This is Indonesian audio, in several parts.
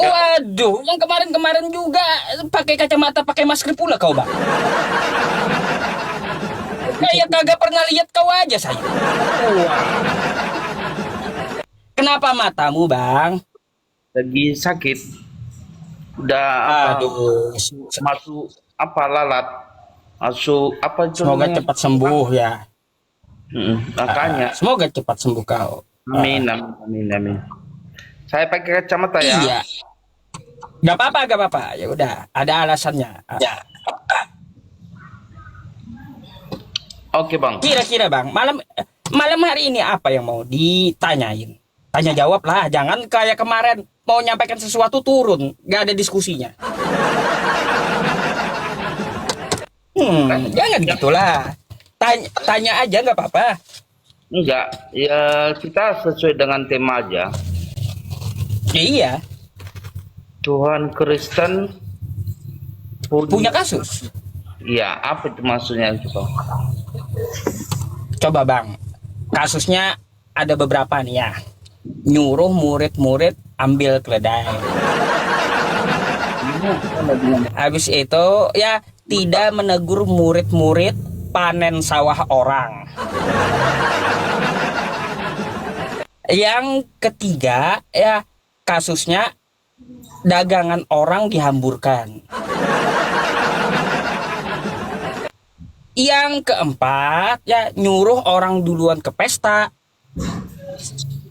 Waduh, yang kemarin-kemarin juga pakai kacamata, pakai masker pula kau, Bang. Kayak kagak pernah lihat kau aja saya. Kenapa matamu, Bang? Lagi sakit. Udah apa? Aduh, Masuk apa lalat? Masuk apa itu semoga namanya? cepat sembuh ya. Makanya. Semoga cepat sembuh kau. Amin, amin, amin, amin. Saya pakai kacamata ya. Iya. Gak apa-apa, gak apa-apa. Ya udah, ada alasannya. Ya. Oke, Bang. Kira-kira, Bang, malam hari ini apa yang mau ditanyain? Tanya jawab lah, jangan kayak kemarin mau nyampaikan sesuatu turun, gak ada diskusinya. Jangan gitulah. Tanya aja nggak apa-apa. Enggak, ya kita sesuai dengan tema aja. Ya, iya, Tuhan Kristen punya kasus. Iya, apa itu maksudnya itu, Bang? Coba, Bang, kasusnya ada beberapa nih ya. Nyuruh murid-murid ambil keledai. Habis itu ya tidak menegur murid-murid panen sawah orang. Yang ketiga ya kasusnya dagangan orang dihamburkan. Yang keempat ya nyuruh orang duluan ke pesta.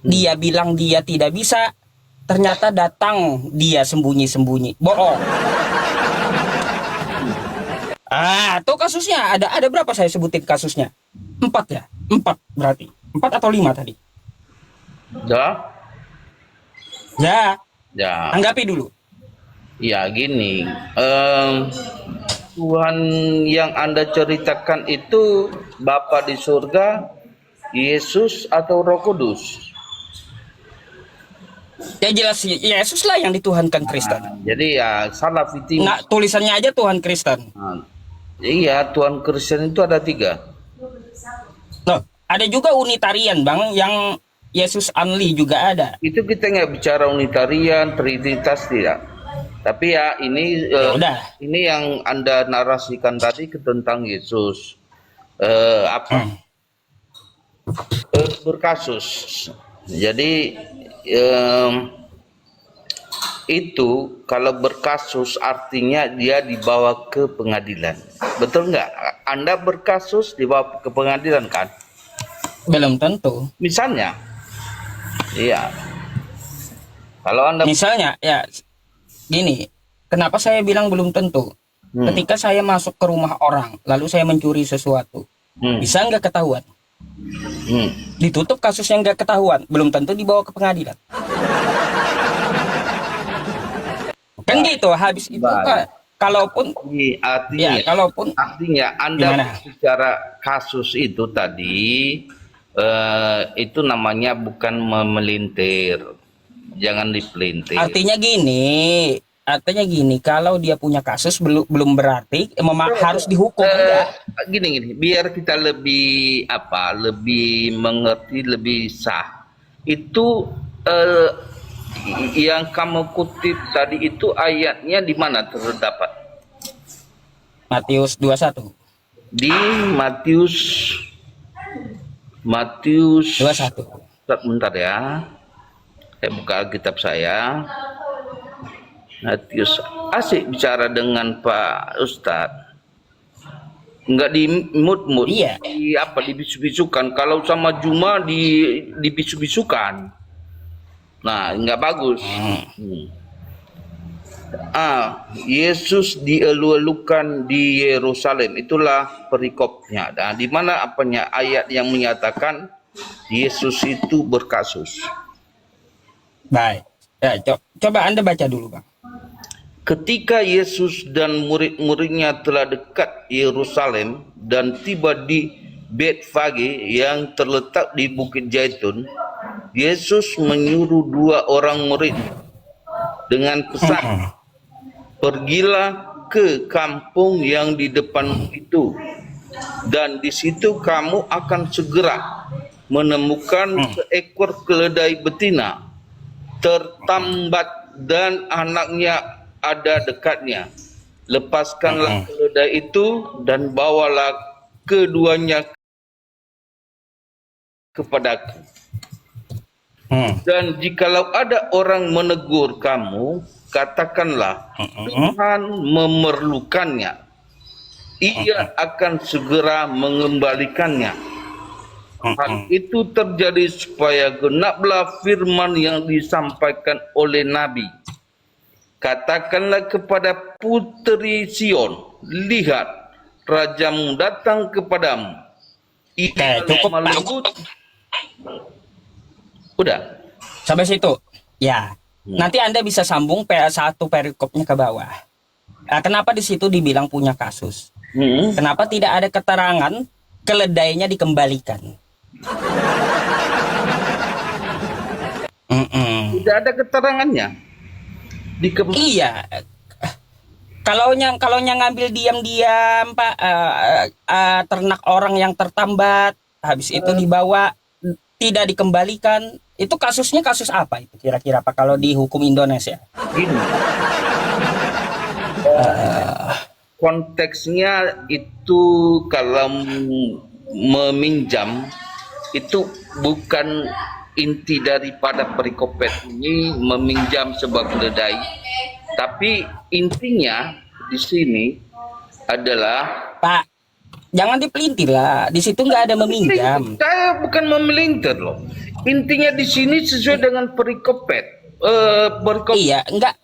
Dia bilang dia tidak bisa, ternyata datang dia sembunyi-sembunyi, bohong. Tuh kasusnya ada berapa saya sebutin kasusnya? 4 ya, 4 berarti 4 atau 5 tadi. Ya, Ya, ya, anggapi dulu. ya gini. Tuhan yang Anda ceritakan itu Bapa di surga, Yesus atau Roh Kudus? Ya jelas Yesus lah yang dituhankan Kristen. Jadi ya salah fitting. Nggak, tulisannya aja Tuhan Kristen. Iya, Tuhan Kristen itu ada 3. Loh, ada juga Unitarian, Bang, yang Yesus only juga ada. Itu kita nggak bicara Unitarian, Trinitas tidak. Tapi ya ini Udah. ini yang Anda narasikan tadi tentang Yesus berkasus. Jadi itu kalau berkasus artinya dia dibawa ke pengadilan. Betul nggak? Anda berkasus dibawa ke pengadilan kan? Belum tentu. Misalnya, iya. Kalau Anda Misalnya ya gini, kenapa saya bilang belum tentu? Ketika saya masuk ke rumah orang, lalu saya mencuri sesuatu, bisa nggak ketahuan? Ditutup kasusnya nggak ketahuan, belum tentu dibawa ke pengadilan. Kan gitu, habis itu kalaupun artinya, ya, kalaupun artinya Anda gimana? bicara kasus itu tadi itu namanya bukan memelintir, jangan dipelintir. Artinya gini, kalau dia punya kasus belum berarti harus dihukum. Gini, biar kita lebih lebih mengerti, lebih sah. Itu yang kamu kutip tadi itu ayatnya di mana terdapat? Matius 21. Di Matius 21. Bentar ya. Saya buka Alkitab saya. Matius, asik bicara dengan Pak Ustadz. Enggak di mood-mood. Iya. Dibisu-bisukan. Kalau sama Juma dibisu-bisukan. Nah, enggak bagus. Yesus dielu-elukan di Yerusalem. Itulah perikopnya. Nah, di mana ayat yang menyatakan Yesus itu berkasus. Baik. Ya, coba Anda baca dulu, Bang. Ketika Yesus dan murid-muridnya telah dekat Yerusalem dan tiba di Betfage yang terletak di Bukit Zaitun, Yesus menyuruh 2 orang murid dengan pesan, pergilah ke kampung yang di depan itu, dan di situ kamu akan segera menemukan seekor keledai betina tertambat dan anaknya ada dekatnya. Lepaskanlah keledai itu dan bawalah keduanya kepadaku. Dan jikalau ada orang menegur kamu, katakanlah Tuhan memerlukannya. Ia akan segera mengembalikannya. Hal itu terjadi supaya genaplah firman yang disampaikan oleh Nabi. Katakanlah kepada puteri Sion, lihat, rajamu datang kepadamu. Ia cukup, lemah lembut. Udah. Sampai situ. Ya. Nanti Anda bisa sambung satu perikopnya ke bawah. Kenapa di situ dibilang punya kasus? Kenapa tidak ada keterangan keledainya dikembalikan? Tidak ada keterangannya. Iya. Kalau yang ngambil diam-diam, Pak, ternak orang yang tertambat, habis itu dibawa tidak dikembalikan, itu kasusnya kasus apa itu kira-kira, Pak, kalau di hukum Indonesia? Gini. Konteksnya itu kalau meminjam itu bukan inti daripada perikopet ini, meminjam sebuah keledai, tapi intinya di sini adalah, Pak, jangan dipelintir lah, di situ nggak ada meminjam. Saya bukan memelintir loh. Intinya di sini sesuai dengan perikopet. Iya, nggak,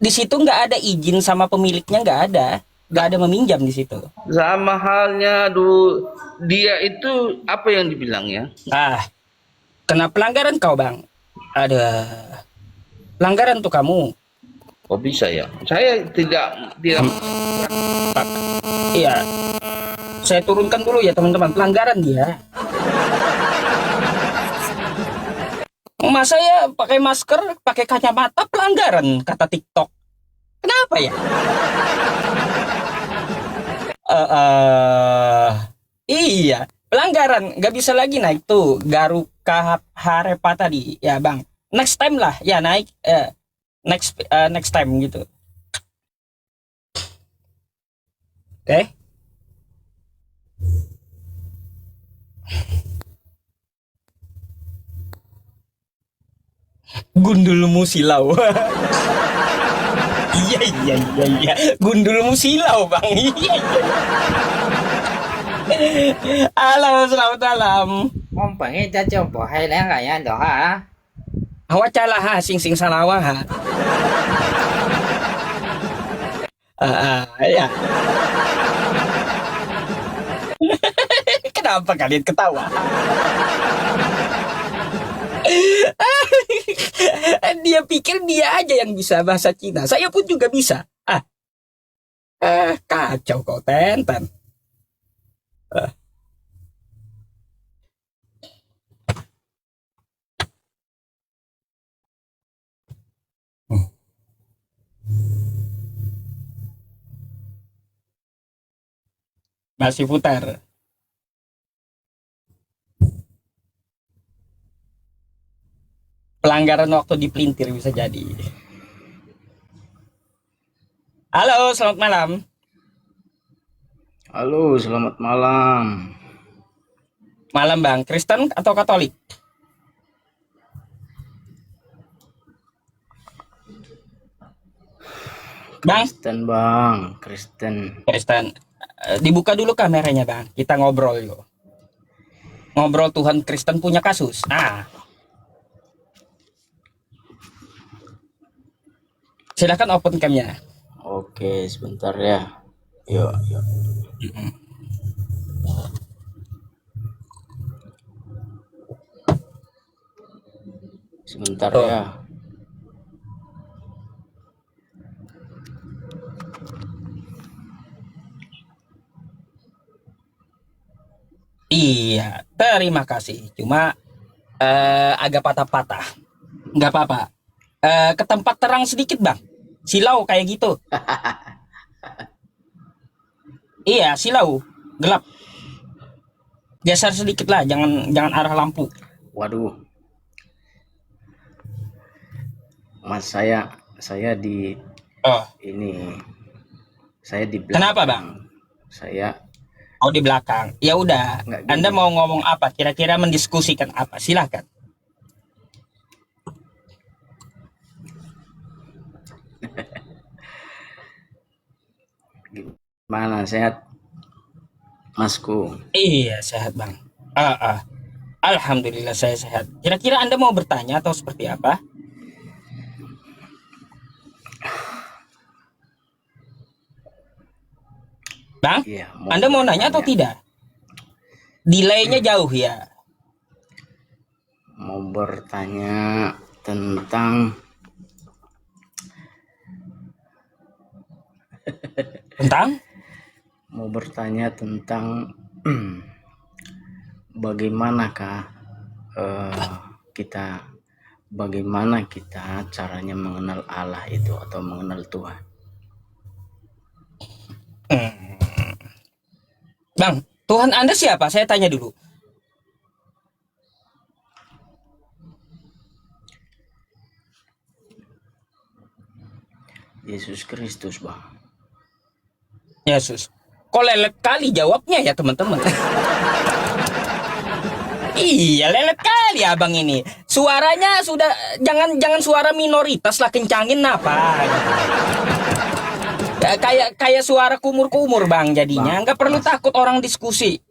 di situ nggak ada izin sama pemiliknya, nggak ada meminjam di situ. Sama halnya dulu dia itu apa yang dibilang ya? Kena pelanggaran kau, Bang. Ada pelanggaran tuh kamu. Oh bisa ya? Saya tidak. Iya. Saya turunkan dulu ya teman-teman, pelanggaran dia. Masa ya pakai masker, pakai kacamata pelanggaran kata TikTok. Kenapa ya? Iya, pelanggaran. Nggak bisa lagi naik tuh Garuka Harepa tadi. Ya, Bang. Next time lah ya naik, next time gitu. Oke. Gundulmu silau. Iya. Gundulmu silau, Bang. Iya. Halo, selamat malam. Mong cha cho bộ hay lẽ ngày anh đó hả? Wacala ha, sing salawa ha. Ya. Kenapa kalian ketawa? Dia pikir dia aja yang bisa bahasa Cina. Saya pun juga bisa. Kacau kau, Tenten. Masih putar. Pelanggaran waktu dipelintir bisa jadi. Halo, selamat malam. Halo, selamat malam. Malam, Bang. Kristen atau Katolik? Bang? Kristen, Bang. Kristen. Dibuka dulu kameranya, Bang. Kita ngobrol yuk. Ngobrol Tuhan Kristen punya kasus. Silakan open cam-nya. Oke, sebentar ya. Yuk. Sebentar ya. Iya, terima kasih. Cuma agak patah-patah. Nggak apa-apa. Ke tempat terang sedikit, Bang. Silau kayak gitu. Iya, silau. Gelap. Geser sedikit lah, jangan arah lampu. Waduh. Mas, saya di Oh, ini, saya di belakang. kenapa bang? Saya Oh di belakang. Ya udah. nggak Anda gini. mau ngomong apa? Kira-kira mendiskusikan apa? Silakan. Gimana, sehat Masku? Iya sehat bang. Ah. Alhamdulillah saya sehat. Kira-kira Anda mau bertanya atau seperti apa? Bang, Iya, Anda mau nanya atau tidak? Delaynya jauh ya. Mau bertanya tentang Tentang? mau bertanya tentang bagaimanakah kita bagaimana kita caranya mengenal Allah itu atau mengenal Tuhan. Bang, Tuhan Anda siapa? Saya tanya dulu. Yesus Kristus, Bang. Yesus. Kok lelet kali jawabnya ya teman-teman? Iya lelet kali abang ini. Suaranya sudah jangan suara minoritas lah, kencangin apa? Ya, kayak suara kumur-kumur bang jadinya. Nggak perlu takut orang diskusi.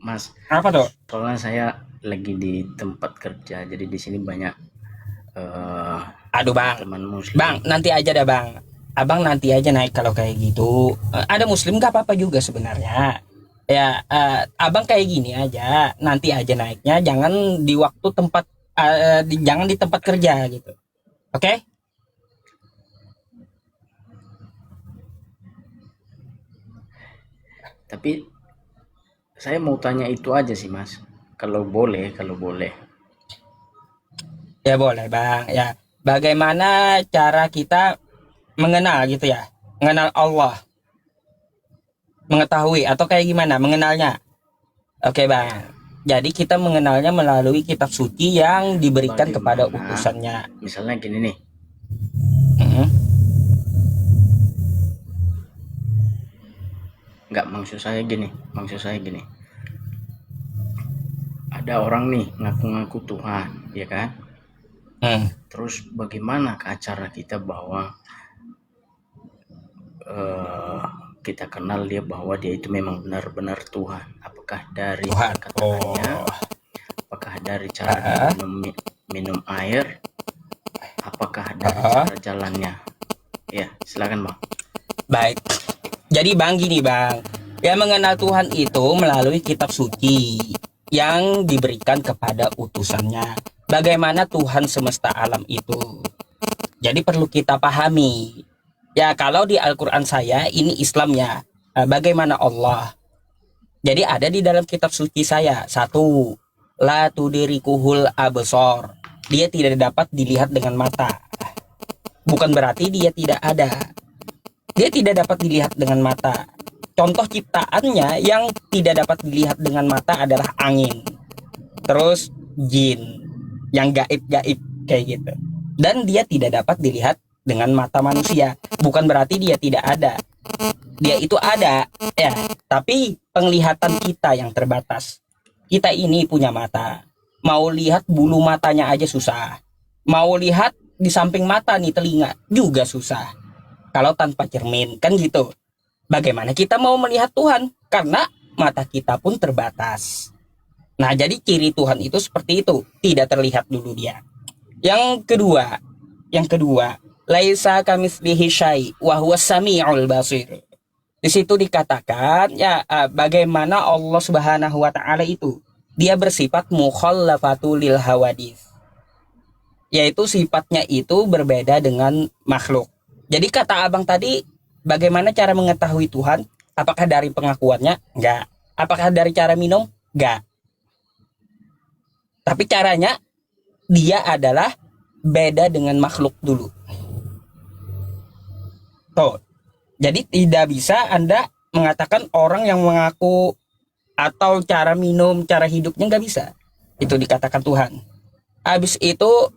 Mas, Apa tuh? soalnya saya lagi di tempat kerja, jadi di sini banyak Aduh bang, teman muslim. bang nanti aja dah bang. Abang nanti aja naik kalau kayak gitu. Ada muslim nggak apa-apa juga sebenarnya. Ya, abang kayak gini aja. Nanti aja naiknya, jangan di waktu tempat, jangan di tempat kerja gitu. Oke? Tapi saya mau tanya itu aja sih, Mas. Kalau boleh. Ya boleh bang. Ya, bagaimana cara kita mengenal gitu ya? Mengenal Allah, mengetahui atau kayak gimana mengenalnya? Oke bang. Jadi kita mengenalnya melalui kitab suci yang diberikan kepada utusannya. Misalnya gini nih. Enggak, maksud saya gini. Ada orang nih ngaku-ngaku Tuhan, ya kan? Terus bagaimana cara kita bahwa kita kenal dia bahwa dia itu memang benar-benar Tuhan? Apakah dari kata-katanya? Apakah dari cara dia minum air? Apakah dari cara jalannya? Ya, silakan bang. Baik. Jadi bang gini bang, ya mengenal Tuhan itu melalui kitab suci yang diberikan kepada utusannya. Bagaimana Tuhan semesta alam itu. Jadi perlu kita pahami. Ya kalau di Al-Quran saya ini Islamnya, bagaimana Allah. Jadi ada di dalam kitab suci saya. Satu, la tudrikuhul absor. Dia tidak dapat dilihat dengan mata. Bukan berarti dia tidak ada. Dia tidak dapat dilihat dengan mata. Contoh ciptaannya yang tidak dapat dilihat dengan mata adalah angin. Terus jin yang gaib-gaib kayak gitu. Dan dia tidak dapat dilihat dengan mata manusia. Bukan berarti dia tidak ada. Dia itu ada ya, tapi penglihatan kita yang terbatas. Kita ini punya mata. Mau lihat bulu matanya aja susah. Mau lihat di samping mata nih telinga juga susah. Kalau tanpa cermin kan gitu. Bagaimana kita mau melihat Tuhan? Karena mata kita pun terbatas. Nah jadi ciri Tuhan itu seperti itu. Tidak terlihat dulu dia. Yang kedua, laisa kamitslihi syai' wa huwas samiul basir. Di situ dikatakan ya bagaimana Allah Subhanahu wa taala itu dia bersifat mukhallafatul lil hawadits. Yaitu sifatnya itu berbeda dengan makhluk. Jadi kata abang tadi, bagaimana cara mengetahui Tuhan? Apakah dari pengakuannya? Enggak. Apakah dari cara minum? Enggak. Tapi caranya, dia adalah beda dengan makhluk dulu. Tuh. Jadi tidak bisa Anda mengatakan orang yang mengaku atau cara minum, cara hidupnya nggak bisa. Itu dikatakan Tuhan. Habis itu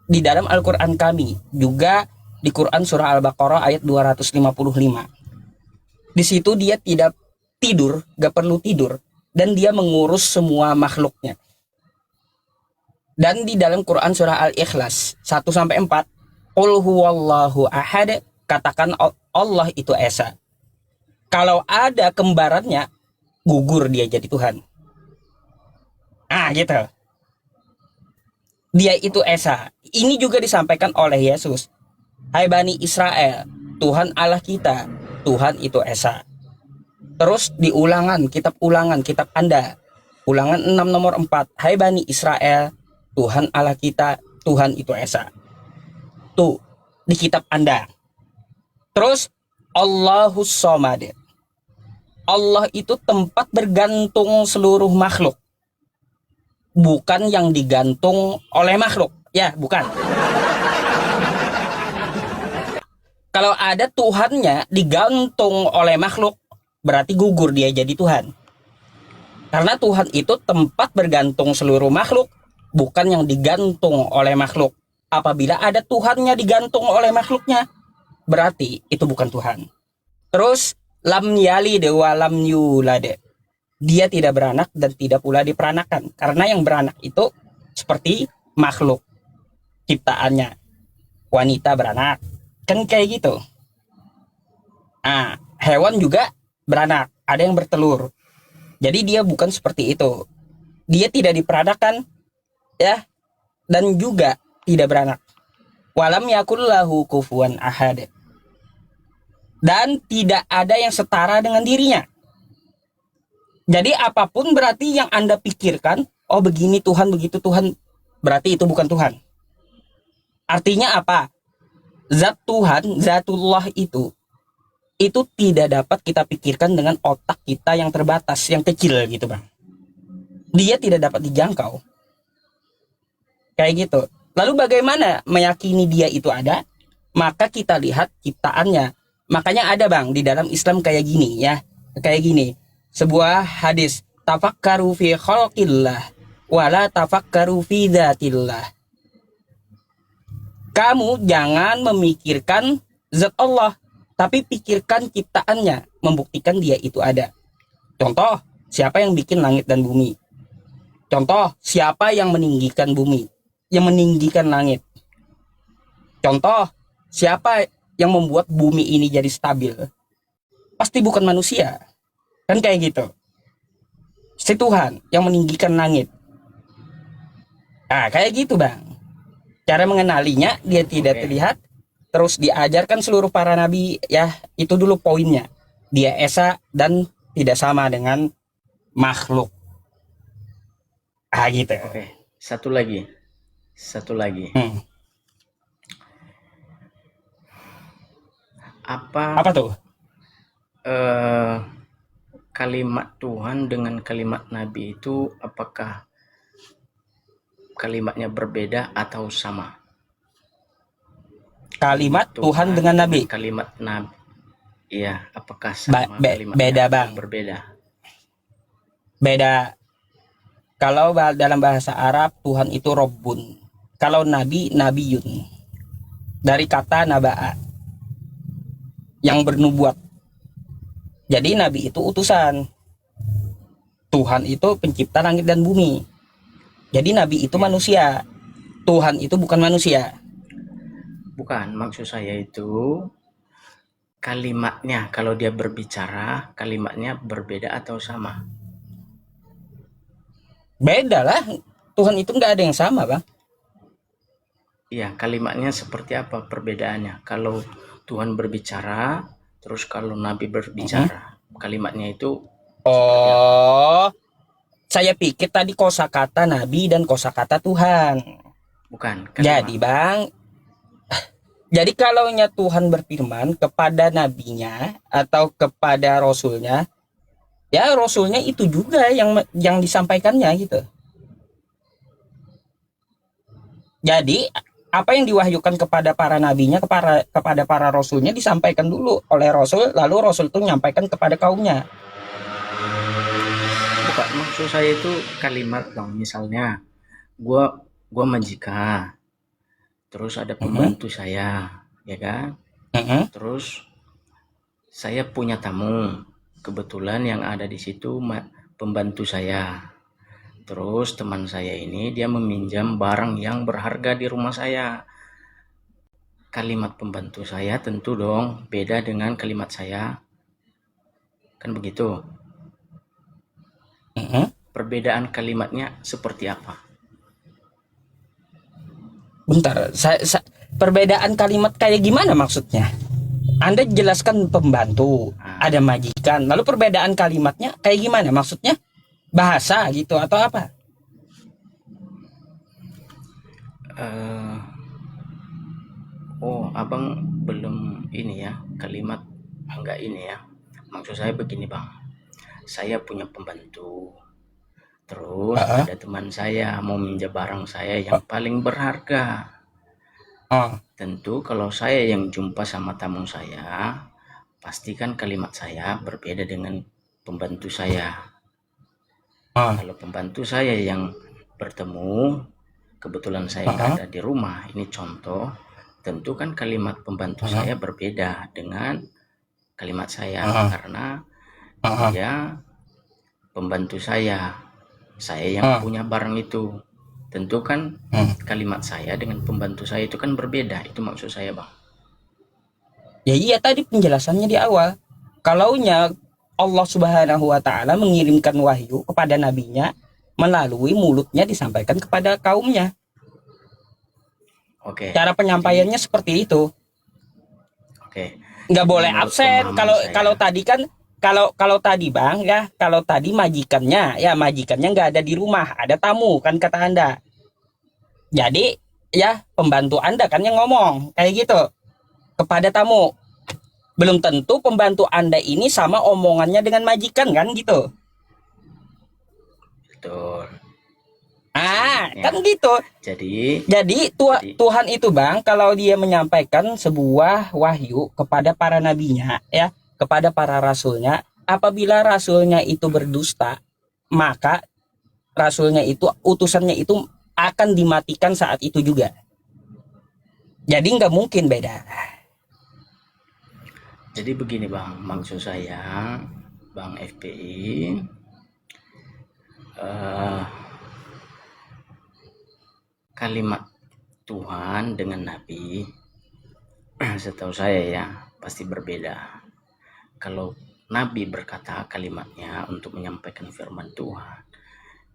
di dalam Al-Quran kami juga di Quran surah Al-Baqarah ayat 255. Di situ dia tidak tidur, gak perlu tidur, dan dia mengurus semua makhluknya. Dan di dalam Quran surah Al-Ikhlas 1-4, Qul huwallahu ahad, katakan Allah itu esa. Kalau ada kembarannya, gugur dia jadi Tuhan. Gitu. Dia itu esa. Ini juga disampaikan oleh Yesus. Hai Bani Israel, Tuhan Allah kita, Tuhan itu esa. Terus di ulangan, kitab Anda, ulangan 6 nomor 4, Hai Bani Israel, Tuhan Allah kita, Tuhan itu esa. Tuh, di kitab Anda. Terus Allahus Somad, Allah itu tempat bergantung seluruh makhluk, bukan yang digantung oleh makhluk. Ya, bukan. Kalau ada Tuhannya digantung oleh makhluk, berarti gugur dia jadi Tuhan. Karena Tuhan itu tempat bergantung seluruh makhluk, bukan yang digantung oleh makhluk. Apabila ada Tuhannya digantung oleh makhluknya, berarti itu bukan Tuhan. Terus lam yalid wa lam yulad, dia tidak beranak dan tidak pula diperanakan. Karena yang beranak itu seperti makhluk ciptaannya, wanita beranak, kan kayak gitu. Hewan juga beranak, ada yang bertelur. Jadi dia bukan seperti itu. Dia tidak diperanakan, ya, dan juga tidak beranak. Walam yakul lahu kufuwan ahad, dan tidak ada yang setara dengan dirinya. Jadi apapun berarti yang Anda pikirkan, oh begini Tuhan, begitu Tuhan, berarti itu bukan Tuhan. Artinya apa? Zat Tuhan, zatullah itu tidak dapat kita pikirkan dengan otak kita yang terbatas, yang kecil gitu Bang. Dia tidak dapat dijangkau. Kayak gitu. Lalu bagaimana meyakini dia itu ada? Maka kita lihat ciptaannya. Makanya ada Bang di dalam Islam kayak gini ya. Kayak gini. Sebuah hadis, tafakkaru fi khalqillah wala tafakkaru fi dzatillah. Kamu jangan memikirkan zat Allah, tapi pikirkan ciptaannya, membuktikan dia itu ada. Contoh, siapa yang bikin langit dan bumi? Contoh, siapa yang meninggikan bumi, yang meninggikan langit? Contoh, siapa yang membuat bumi ini jadi stabil? Pasti bukan manusia. Kan kayak gitu. Si Tuhan yang meninggikan langit. Kayak gitu Bang. Cara mengenalinya, dia tidak terlihat. Terus diajarkan seluruh para nabi, ya itu dulu poinnya. Dia esa dan tidak sama dengan makhluk. Gitu. Oke, satu lagi. Apa tuh? Kalimat Tuhan dengan kalimat Nabi itu apakah kalimatnya berbeda atau sama? Kalimat Tuhan dengan Nabi. Kalimat Nabi. Iya, apakah sama beda Bang. Berbeda. Beda. Kalau dalam bahasa Arab Tuhan itu Rabbun. Kalau Nabi, Nabiyun. Dari kata naba'a, yang bernubuat. Jadi Nabi itu utusan. Tuhan itu pencipta langit dan bumi. Jadi Nabi itu manusia. Tuhan itu bukan manusia. Bukan, maksud saya itu kalimatnya, kalau dia berbicara, kalimatnya berbeda atau sama? Beda lah. Tuhan itu nggak ada yang sama Bang. Iya, kalimatnya seperti apa perbedaannya? Kalau Tuhan berbicara, terus kalau Nabi berbicara, kalimatnya itu saya pikir tadi kosakata Nabi dan kosakata Tuhan. Bukan. Jadi Bang, jadi kalau Tuhan berfirman kepada nabinya atau kepada rasulnya, ya rasulnya itu juga yang disampaikannya gitu. Jadi apa yang diwahyukan kepada para nabinya, kepada para rasulnya disampaikan dulu oleh rasul, lalu rasul itu menyampaikan kepada kaumnya. Bukan, maksud saya itu kalimat Bang, misalnya gue gua majika, terus ada pembantu saya, ya kan? Terus saya punya tamu, kebetulan yang ada di situ pembantu saya. Terus teman saya ini dia meminjam barang yang berharga di rumah saya. Kalimat pembantu saya tentu dong beda dengan kalimat saya. Kan begitu. Perbedaan kalimatnya seperti apa? Bentar, perbedaan kalimat kayak gimana maksudnya? Anda jelaskan pembantu, ada majikan, lalu perbedaan kalimatnya kayak gimana maksudnya? Bahasa gitu atau apa? Abang belum ini ya, kalimat enggak ini ya. Maksud saya begini bang, saya punya pembantu, terus ada teman saya mau minjem barang saya yang paling berharga. Tentu kalau saya yang jumpa sama tamu saya, pastikan kalimat saya berbeda dengan pembantu saya. Kalau pembantu saya yang bertemu, kebetulan saya nggak ada di rumah, ini contoh, tentu kan kalimat pembantu saya berbeda dengan kalimat saya, karena dia pembantu saya yang punya barang itu. Tentu kan kalimat saya dengan pembantu saya itu kan berbeda. Itu maksud saya bang. Ya iya, tadi penjelasannya di awal. Kalaunya Allah Subhanahu wa Ta'ala mengirimkan wahyu kepada nabinya melalui mulutnya disampaikan kepada kaumnya. Oke. Cara penyampaiannya seperti itu. Oke. Nggak boleh absen. Kalau tadi kan kalau tadi bang ya, kalau tadi majikannya nggak ada di rumah, ada tamu kan kata Anda. Jadi ya pembantu Anda kan yang ngomong kayak gitu kepada tamu. Belum tentu pembantu Anda ini sama omongannya dengan majikan kan gitu. Betul. Kan gitu. Jadi Tuhan itu bang, kalau dia menyampaikan sebuah wahyu kepada para nabinya ya, kepada para rasulnya, apabila rasulnya itu berdusta, maka rasulnya itu, utusannya itu akan dimatikan saat itu juga. Jadi nggak mungkin beda. Jadi begini bang, maksud saya bang FPI, kalimat Tuhan dengan Nabi, setahu saya ya pasti berbeda. Kalau Nabi berkata kalimatnya untuk menyampaikan firman Tuhan,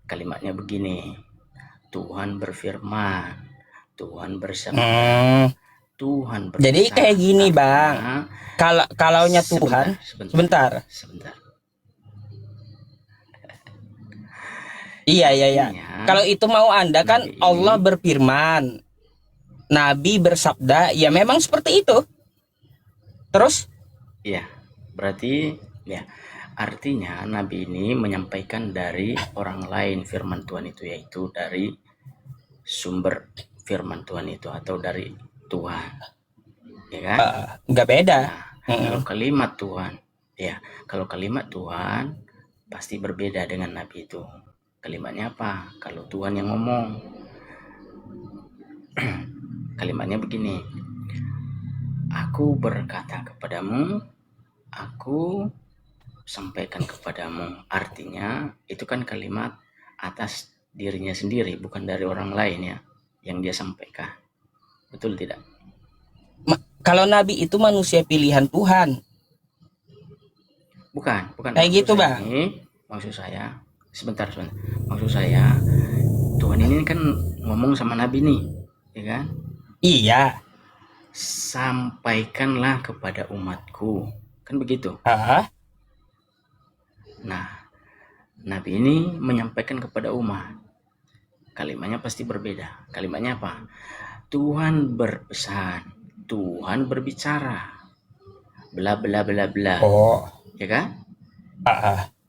kalimatnya begini: Tuhan berfirman, Tuhan bersabda, Tuhan berkata. Jadi kayak gini bang, kalaunya Tuhan, sebentar. Iya. Kalau itu mau Anda kan Nabi Allah berfirman, Nabi bersabda, ya memang seperti itu. Terus? Iya, berarti ya artinya Nabi ini menyampaikan dari orang lain firman Tuhan itu, yaitu dari sumber firman Tuhan itu atau dari Tuhan, ya kan? Nggak beda. Nah, kalau kalimat Tuhan, ya kalau kalimat Tuhan pasti berbeda dengan Nabi itu. Kalimatnya apa? Kalau Tuhan yang ngomong, kalimatnya begini: Aku berkata kepadamu, aku sampaikan kepadamu. Artinya itu kan kalimat atas dirinya sendiri, bukan dari orang lain ya, yang dia sampaikan. Betul tidak? Kalau Nabi itu manusia pilihan Tuhan. Bukan. Kayak gitu bang. Maksud saya, sebentar. Maksud saya, Tuhan ini kan ngomong sama Nabi nih, ya kan? Iya. Sampaikanlah kepada umatku, kan begitu? Nah, Nabi ini menyampaikan kepada umat, kalimatnya pasti berbeda. Kalimatnya apa? Tuhan berpesan, Tuhan berbicara, bla bla bla bla. Ya kan?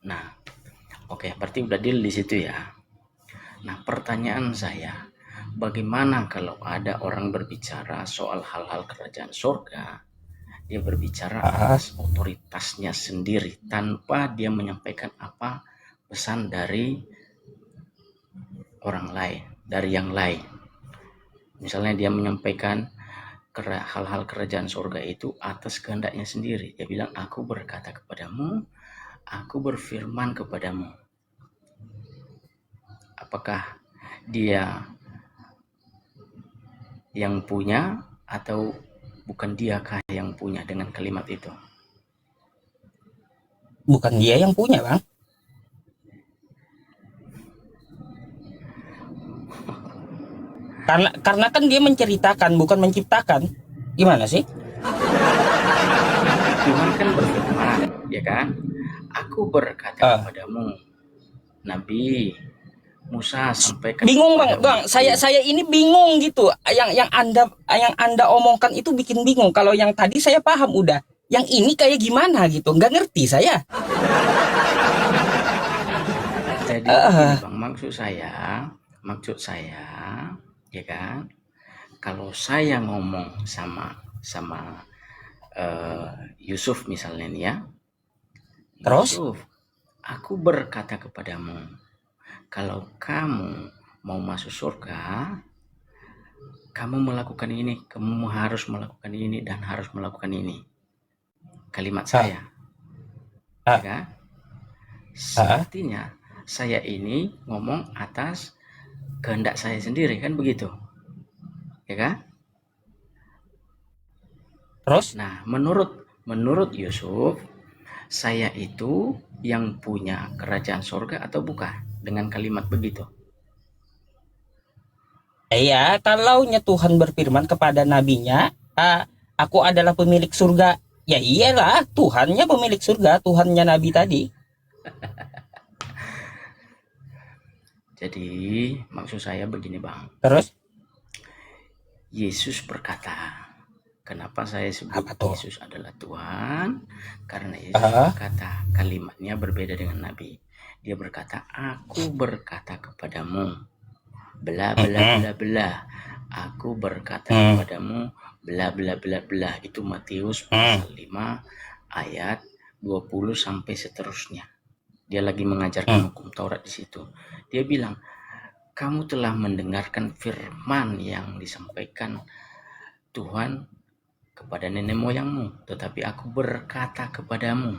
Nah, oke, berarti udah deal di situ ya. Nah, pertanyaan saya, bagaimana kalau ada orang berbicara soal hal-hal kerajaan surga, dia berbicara atas otoritasnya sendiri tanpa dia menyampaikan apa pesan dari orang lain, dari yang lain. Misalnya dia menyampaikan hal-hal kerajaan surga itu atas kehendaknya sendiri. Dia bilang, aku berkata kepadamu, aku berfirman kepadamu. Apakah dia yang punya atau bukan diakah yang punya dengan kalimat itu? Bukan dia yang punya, Bang. Karena kan dia menceritakan, bukan menciptakan. Gimana sih? Tuhan kan berfirman, ya kan? Aku berkata kepadamu, Nabi Musa sampaikan. Bingung, Bang. Saya ini bingung gitu. Yang Anda omongkan itu bikin bingung. Kalau yang tadi saya paham udah. Yang ini kayak gimana gitu? Nggak ngerti saya. Jadi Bang, maksud saya, ya kan? Kalau saya ngomong sama Yusuf misalnya nih ya. Terus? Yusuf, aku berkata kepadamu, kalau kamu mau masuk surga, kamu melakukan ini, kamu harus melakukan ini dan harus melakukan ini. Kalimat saya. Ya kan? Artinya saya ini ngomong atas kehendak saya sendiri, kan begitu? Ya kan? Terus? Nah, menurut Yusuf, saya itu yang punya kerajaan surga atau bukan dengan kalimat begitu? Iya, kalau Tuhan berfirman kepada nabinya, aku adalah pemilik surga. Ya iyalah, Tuhannya pemilik surga, Tuhannya nabi tadi. Jadi maksud saya begini, Bang. Terus? Yesus berkata, kenapa saya sebut Yesus adalah Tuhan? Karena Yesus berkata, kalimatnya berbeda dengan Nabi. Dia berkata, aku berkata kepadamu, bla bla bla bla. Aku berkata kepadamu, bla bla bla bla. Itu Matius pasal 5 ayat 20 sampai seterusnya. Dia lagi mengajarkan hukum Taurat di situ. Dia bilang, kamu telah mendengarkan firman yang disampaikan Tuhan kepada nenek moyangmu, tetapi aku berkata kepadamu,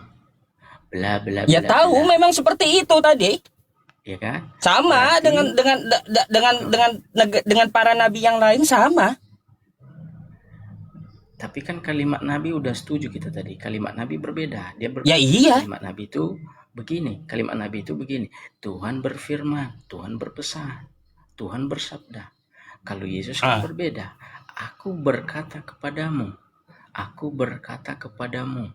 bla bla bla. Ya tahu, memang seperti itu tadi. Ya kan? Sama berarti, dengan para nabi yang lain sama. Tapi kan kalimat Nabi udah setuju kita tadi. Kalimat Nabi berbeda. Dia ya iya. Kalimat Nabi itu begini. Kalimat Nabi itu begini. Tuhan berfirman, Tuhan berpesan, Tuhan bersabda. Kalau Yesus kan berbeda. Aku berkata kepadamu. Aku berkata kepadamu.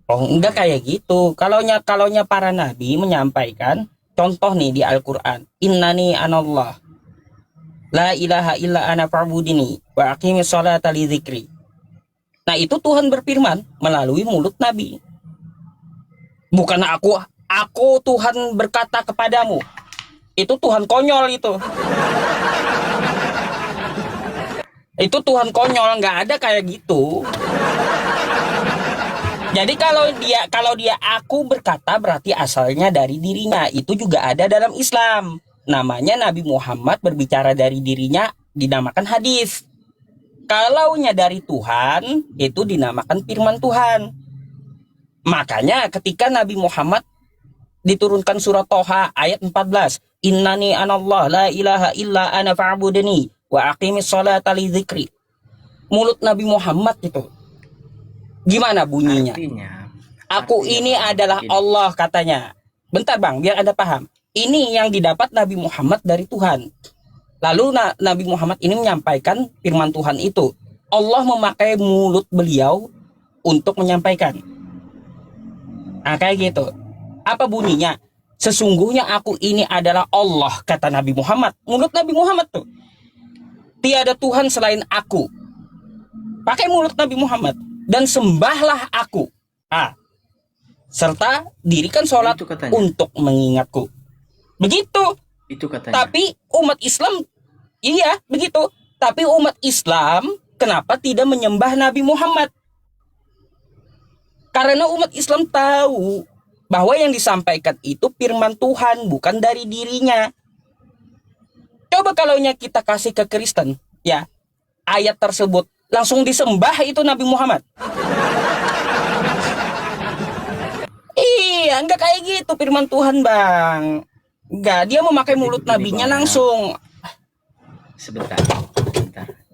Oh, enggak kayak gitu. Kalaunya para nabi menyampaikan, contoh nih di Al-Qur'an, innani anallah. La ilaha illa ana fa'budini wa aqimis sholata li dzikri. Nah, itu Tuhan berfirman melalui mulut nabi. Bukan aku Tuhan berkata kepadamu. Itu Tuhan konyol itu. Itu Tuhan konyol, nggak ada kayak gitu. Jadi kalau dia aku berkata berarti asalnya dari dirinya. Itu juga ada dalam Islam. Namanya Nabi Muhammad berbicara dari dirinya dinamakan hadis. Kalaunya dari Tuhan itu dinamakan firman Tuhan. Makanya ketika Nabi Muhammad diturunkan surat Toha ayat 14, innani anallah la ilaha illa ana fa'budni wa aqimis sholata li dzikri. Mulut Nabi Muhammad itu gimana bunyinya? Aku ini adalah Allah katanya. Bentar Bang, biar Anda paham. Ini yang didapat Nabi Muhammad dari Tuhan. Lalu Nabi Muhammad ini menyampaikan firman Tuhan itu. Allah memakai mulut beliau untuk menyampaikan. Nah kayak gitu. Apa bunyinya? Sesungguhnya aku ini adalah Allah, kata Nabi Muhammad. Mulut Nabi Muhammad tuh. Tiada Tuhan selain aku. Pakai mulut Nabi Muhammad. Dan sembahlah aku. Serta dirikan sholat untuk mengingatku. Begitu. Itu katanya. Tapi umat Islam, iya begitu. Tapi umat Islam kenapa tidak menyembah Nabi Muhammad? Karena umat Islam tahu bahwa yang disampaikan itu firman Tuhan, bukan dari dirinya. Coba kalaunya kita kasih ke Kristen, ya ayat tersebut langsung disembah itu Nabi Muhammad. Iya, enggak kayak gitu firman Tuhan, Bang. Enggak, dia memakai mulut nabinya langsung. Sebentar.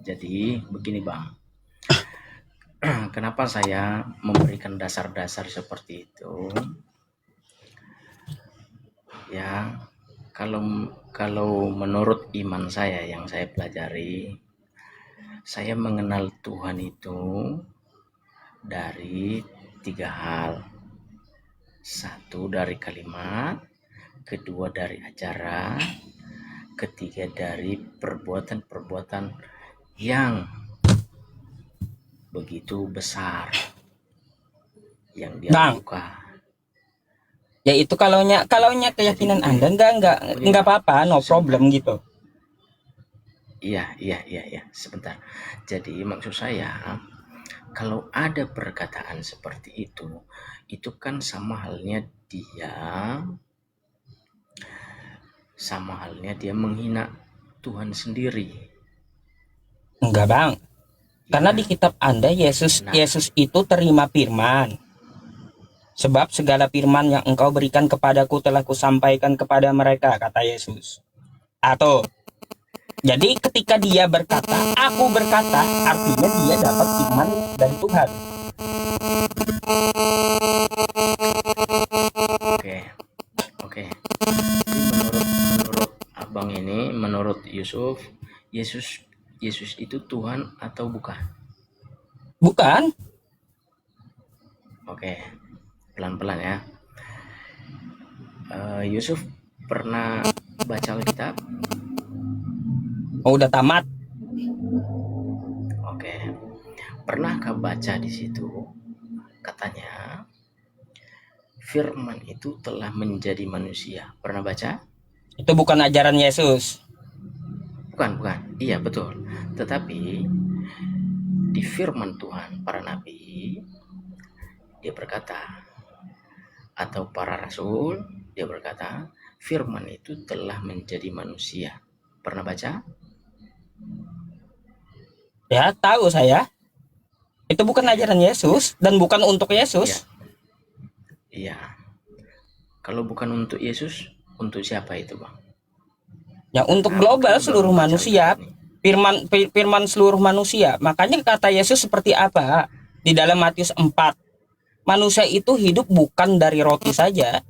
Jadi begini, Bang. Kenapa saya memberikan dasar-dasar seperti itu? Ya, kalau menurut iman saya yang saya pelajari, saya mengenal Tuhan itu dari 3 hal. 1 dari kalimat, kedua dari ajaran, ketiga dari perbuatan-perbuatan yang begitu besar yang dia lakukan. Ya itu kalaunya keyakinan Anda enggak apa-apa, no problem gitu. Iya, sebentar. Jadi maksud saya, kalau ada perkataan seperti itu kan sama halnya dia menghina Tuhan sendiri. Enggak, Bang. Karena di kitab Anda Yesus itu terima firman. Sebab segala firman yang engkau berikan kepadaku telah kusampaikan kepada mereka, kata Yesus. Atau jadi ketika dia berkata, aku berkata, artinya dia dapat firman dari Tuhan. Oke. Menurut abang ini, menurut Yusuf, Yesus itu Tuhan atau bukan? Bukan. Oke, pelan-pelan ya. Yusuf pernah baca Alkitab? Oh, udah tamat. Oke. Pernahkah baca di situ katanya firman itu telah menjadi manusia? Pernah baca? Itu bukan ajaran Yesus. Bukan. Iya, betul. Tetapi di firman Tuhan, para nabi, dia berkata, atau para rasul, dia berkata, firman itu telah menjadi manusia. Pernah baca? Ya, tahu saya. Itu bukan ajaran Yesus dan bukan untuk Yesus. Iya. Kalau bukan untuk Yesus, untuk siapa itu, Bang? Ya, untuk global seluruh manusia. Firman seluruh manusia. Makanya kata Yesus seperti apa? Di dalam Matius 4. Manusia itu hidup bukan dari roti saja,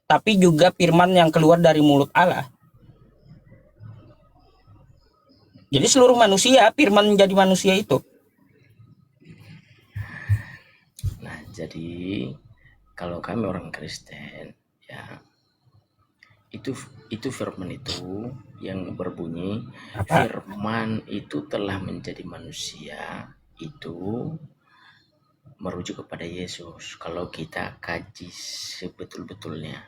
tapi juga firman yang keluar dari mulut Allah. Jadi seluruh manusia, firman menjadi manusia itu. Nah, jadi kalau kami orang Kristen, ya, itu firman itu yang berbunyi, firman itu telah menjadi manusia, itu merujuk kepada Yesus. Kalau kita kaji sebetul-betulnya,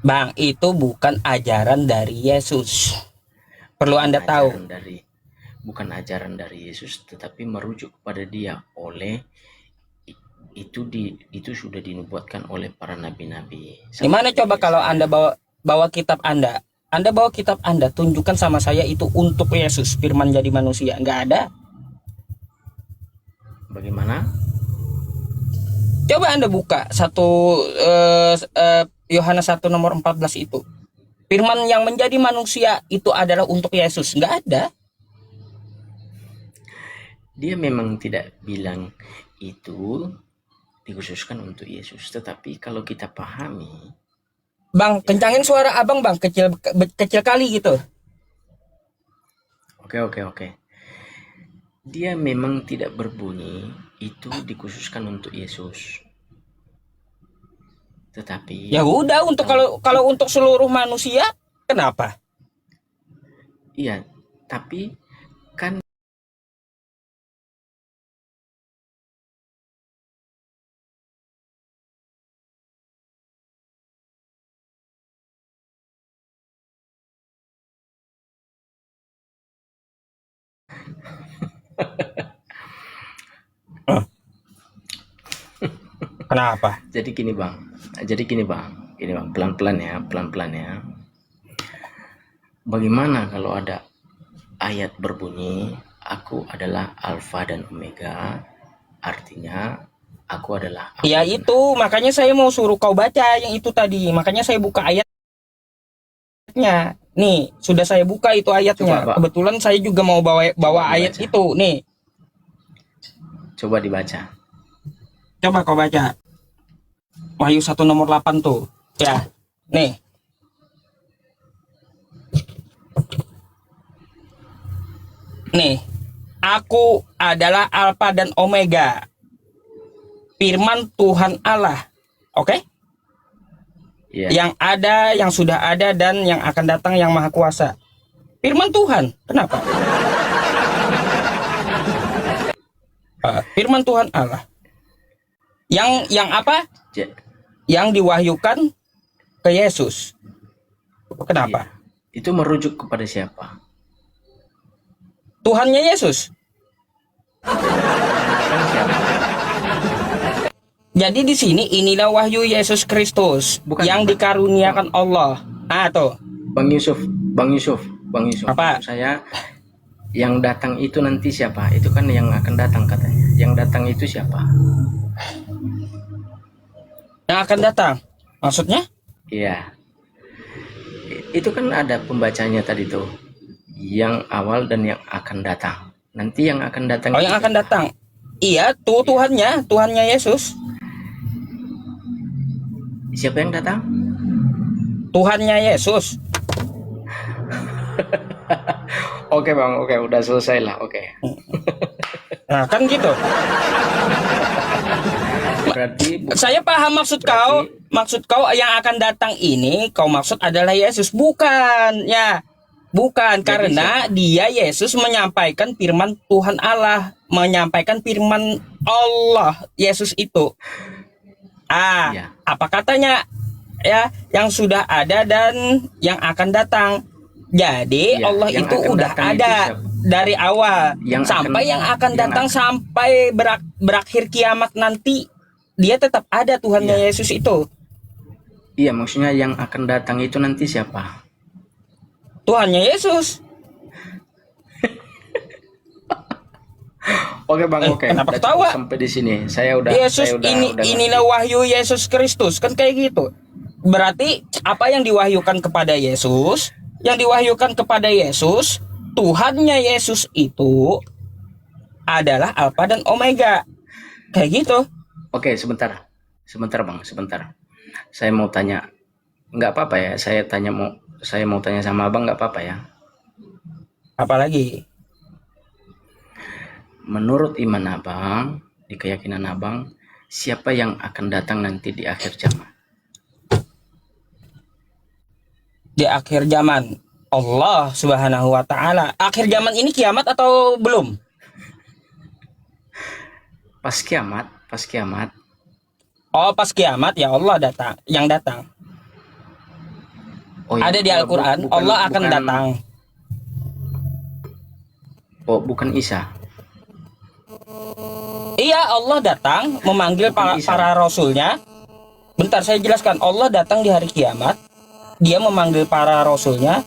Bang, itu bukan ajaran dari Yesus. Perlu Anda tahu. Bukan ajaran dari Yesus, tetapi merujuk kepada Dia oleh itu sudah dinubuatkan oleh para nabi-nabi. Gimana coba kalau Anda bawa kitab Anda? Anda bawa kitab Anda, tunjukkan sama saya itu untuk Yesus, firman jadi manusia. Enggak ada. Bagaimana? Coba Anda buka Yohanes 1 nomor 14 itu. Firman yang menjadi manusia itu adalah untuk Yesus. Enggak ada. Dia memang tidak bilang itu dikhususkan untuk Yesus, tetapi kalau kita pahami, Bang, kencangin suara abang, Bang, kecil kali gitu. Oke. Dia memang tidak berbunyi itu dikhususkan untuk Yesus, tetapi ya udah, untuk kalau untuk seluruh manusia, kenapa? Iya, tapi kan Kenapa? Jadi gini bang, pelan-pelan ya. Bagaimana kalau ada ayat berbunyi, aku adalah Alfa dan Omega, artinya aku adalah aku Ya yang itu, makanya saya mau suruh kau baca yang itu tadi. Makanya saya buka ayatnya. Nih, sudah saya buka itu ayatnya. Coba, Pak. Kebetulan saya juga mau bawa ayat dibaca. itu. Nih, Coba dibaca. coba kau baca. Wahyu 1 nomor 8 tuh. Ya, nih. Nih, aku adalah Alfa dan Omega. Firman Tuhan Allah. Oke? Ya. Yang ada, yang sudah ada, dan yang akan datang yang maha kuasa. Firman Tuhan. Kenapa? Firman Tuhan Allah. Yang apa? Ja- Yang diwahyukan ke Yesus. Kenapa? Iya. Itu merujuk kepada siapa? Tuhannya Yesus. Kan siapa? Jadi di sini inilah wahyu Yesus Kristus yang dikaruniakan Allah. Tuh. Bang Yusuf. Apa? Maksud saya yang datang itu nanti siapa? Itu kan yang akan datang katanya. Yang datang itu siapa? Yang akan datang. Maksudnya? Iya. Itu kan ada pembacanya tadi tuh. Yang awal dan yang akan datang. Nanti yang akan datang. Oh, yang akan datang. Iya, tuh Tuhannya Yesus. Siapa yang datang? Tuhannya Yesus. Oke Bang, oke udah selesai lah, oke. Nah, kan gitu. Berarti Saya paham maksud kau. Maksud kau yang akan datang ini, kau maksud adalah Yesus. Bukan, ya. Bukan, karena dia Yesus menyampaikan firman Tuhan Allah. Menyampaikan firman Allah, Yesus itu. ya. Apa katanya? Ya, yang sudah ada dan yang akan datang. Jadi Ya, Allah yang itu akan udah datang itu ada siapa? dari awal Yang sampai akan- yang akan yang datang akan- sampai berakhir kiamat nanti, dia tetap ada Tuhannya Iya. Yesus itu. Iya, maksudnya yang akan datang itu nanti siapa? Tuhannya Yesus. Oke Bang, oke. Kenapa Udah ketawa? cukup sampai di sini. Saya udah Yesus saya udah inilah wahyu Yesus Kristus, kan kayak gitu. Berarti apa yang diwahyukan kepada Yesus? Yang diwahyukan kepada Yesus, Tuhannya Yesus itu adalah Alfa dan Omega. Kayak gitu. Oke, sebentar. Sebentar Bang, sebentar. Saya mau tanya. Nggak apa-apa ya, saya mau tanya sama Abang, nggak apa-apa ya? Apalagi? Menurut iman Abang, di keyakinan Abang, siapa yang akan datang nanti di akhir zaman? Di akhir zaman, Allah Subhanahu wa taala. Akhir zaman ini kiamat atau belum? Pas kiamat. Oh, pas kiamat ya Allah datang, yang datang. Oh, ya, Ada di Al-Qur'an, Allah akan datang. Oh, bukan Isa. Iya, Allah datang memanggil para rasulnya. Bentar, saya jelaskan. Allah datang di hari kiamat. Dia memanggil para rasulnya.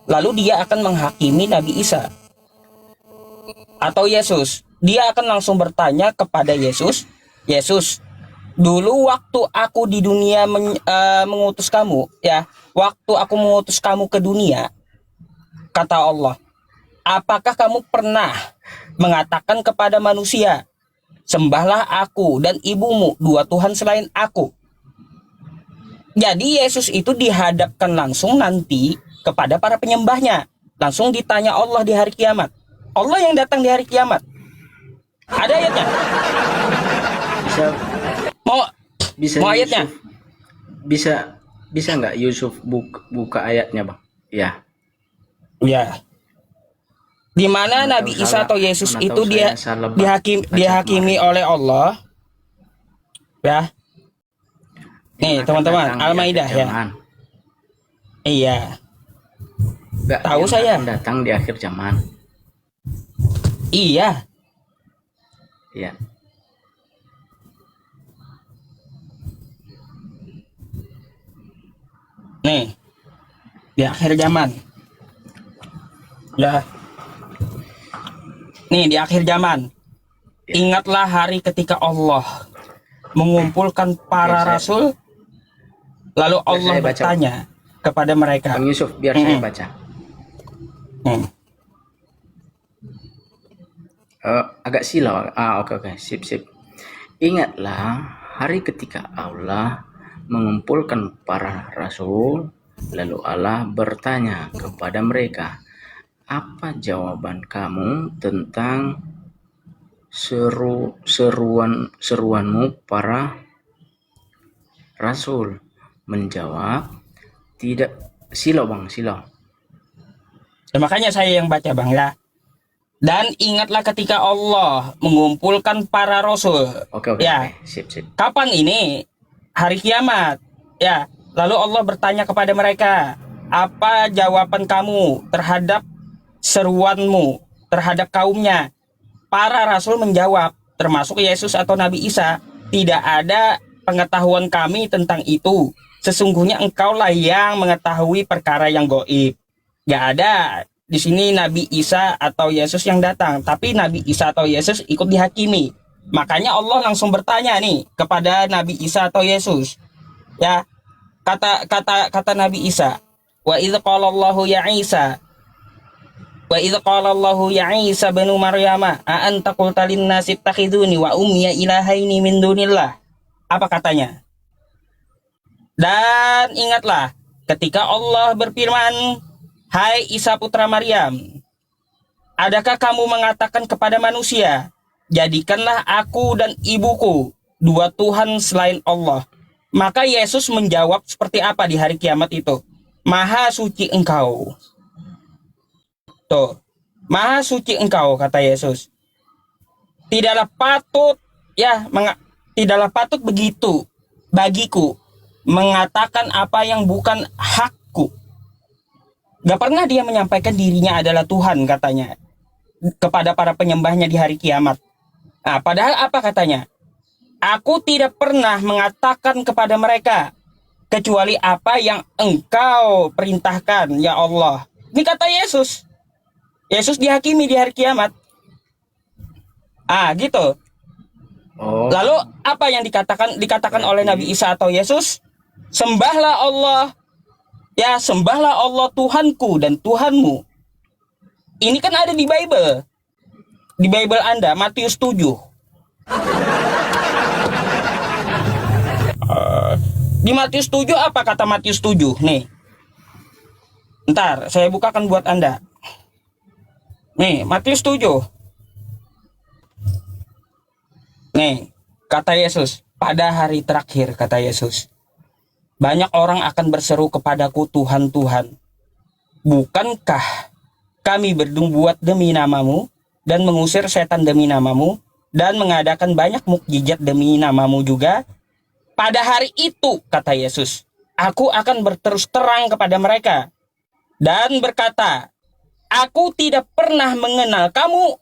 Lalu dia akan menghakimi Nabi Isa atau Yesus. Dia akan langsung bertanya kepada Yesus, Yesus, dulu waktu aku di dunia mengutus kamu, ya, waktu aku mengutus kamu ke dunia, kata Allah, apakah kamu pernah mengatakan kepada manusia, sembahlah aku dan ibumu, dua Tuhan selain aku? Jadi Yesus itu dihadapkan langsung nanti kepada para penyembahnya. Langsung ditanya Allah di hari kiamat. Allah yang datang di hari kiamat. Ada ayatnya? Bisa mau ayatnya? Bisa nggak Yusuf buka ayatnya Bang? Ya. Ya. Di mana Nabi Isa atau Yesus itu dia dihakimi oleh Allah. Ya. Nih teman-teman, Al-Maidah ya. Iya. Gak, tahu saya. Datang di akhir zaman. Iya. Iya. Nih. Di akhir zaman. Ya. nih di akhir zaman. Ingatlah hari ketika Allah mengumpulkan para rasul, lalu Allah saya baca. bertanya kepada mereka. Bang Yusuf, biar saya baca. Agak silau. Oke. Sip. Ingatlah hari ketika Allah mengumpulkan para rasul, lalu Allah bertanya kepada mereka, apa jawaban kamu tentang seruanmu para rasul? Menjawab, tidak. Silau. Ya, makanya saya yang baca Bang ya. Dan ingatlah ketika Allah mengumpulkan para rasul. Oke. Ya. Sip. Kapan ini? Hari kiamat. Ya. Lalu Allah bertanya kepada mereka, apa jawaban kamu terhadap seruanmu terhadap kaumnya? Para rasul menjawab, termasuk Yesus atau Nabi Isa, tidak ada pengetahuan kami tentang itu. Sesungguhnya engkaulah yang mengetahui perkara yang gaib. Gak ada di sini Nabi Isa atau Yesus yang datang, tapi Nabi Isa atau Yesus ikut dihakimi. Makanya Allah langsung bertanya nih kepada Nabi Isa atau Yesus. Ya, kata Nabi Isa, wa idz qala Allahu ya Isa bin Maryam a anta qulta lin-nasi ittakhiduni wa ummiya ilahaini min dunillah. Apa katanya? Dan ingatlah ketika Allah berfirman, hai Isa putra Maryam, adakah kamu mengatakan kepada manusia, jadikanlah aku dan ibuku dua Tuhan selain Allah? Maka Yesus menjawab seperti apa di hari kiamat itu? Maha suci engkau. Tuh, maha suci engkau, kata Yesus. Tidaklah patut begitu bagiku mengatakan apa yang bukan hakku. Gak pernah dia menyampaikan dirinya adalah Tuhan, katanya, kepada para penyembahnya di hari kiamat. Nah, padahal apa katanya? Aku tidak pernah mengatakan kepada mereka kecuali apa yang engkau perintahkan, ya Allah. Ini kata Yesus. Yesus dihakimi di hari kiamat. Gitu. Lalu apa yang dikatakan oleh Nabi Isa atau Yesus? Sembahlah Allah. Ya, sembahlah Allah Tuhanku dan Tuhanmu. Ini kan ada di Bible. Di Bible Anda, Matius 7. Di Matius 7 apa kata Matius 7? Nih. Ntar, saya bukakan buat Anda. Nih, Matius 7. Nih, kata Yesus, pada hari terakhir, kata Yesus, banyak orang akan berseru kepadaku, Tuhan, Tuhan, bukankah kami berbuat demi namamu dan mengusir setan demi namamu dan mengadakan banyak mukjizat demi namamu juga? Pada hari itu, kata Yesus, aku akan berterus terang kepada mereka dan berkata, aku tidak pernah mengenal kamu,